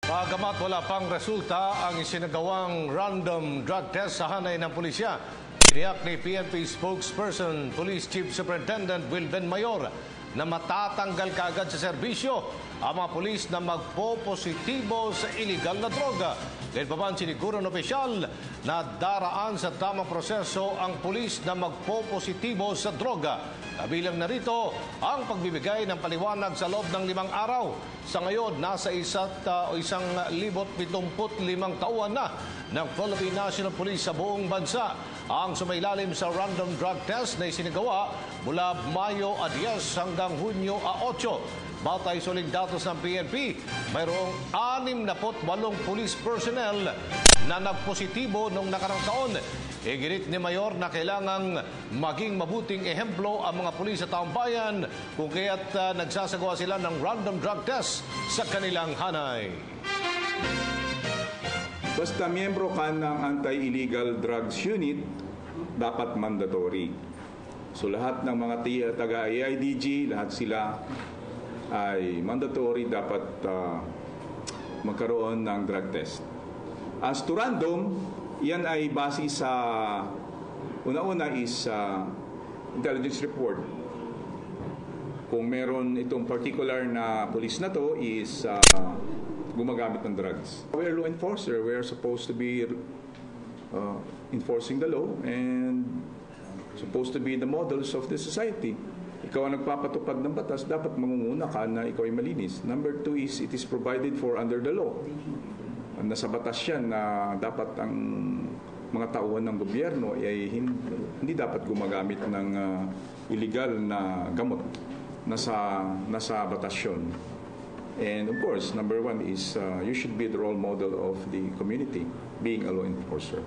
Bagamat wala pang resulta ang isinagawang random drug test sa hanay ng pulisya, tiniyak ni PNP spokesperson, Police Chief Superintendent Wilben Mayor na matatanggal kaagad sa serbisyo ang mga pulis na magpo-positibo sa iligal na droga. Gayunpaman, siniguro ng opisyal na daraan sa tamang proseso ang pulis na magpo-positibo sa droga. Kabilang narito ang pagbibigay ng paliwanag sa loob ng 5 araw. Sa ngayon, nasa 1,075 tauhan na ng Philippine National Police sa buong bansa ang sumailalim sa random drug test na isinagawa mula Mayo 10 hanggang Hunyo 8. Batay sa uling datos ng PNP, mayroong 68 police personnel na nagpositibo noong nakarang taon. Iginit ni Mayor na kailangang maging mabuting ehemplo ang mga pulis sa taong bayan kung kaya't nagsasagawa sila ng random drug test sa kanilang hanay. Basta miyembro ka ng Anti-Illegal Drugs Unit, dapat mandatory. So lahat ng mga taga-AIDG, lahat sila ay mandatory, dapat magkaroon ng drug test. As to random, yan ay base sa una-una is intelligence report. Kung meron itong particular na police na to is gumagamit ng drugs. We are law enforcer. We are supposed to be enforcing the law and supposed to be the models of the society. Ikaw ang nagpapatupad ng batas, dapat mangunguna ka na ikaw ay malinis. Number 2 is it is provided for under the law. Nasa batas yan na dapat ang mga tauhan ng gobyerno ay hindi dapat gumagamit ng illegal na gamot. Nasa batas yun. And of course, number 1 is you should be the role model of the community, being a law enforcer.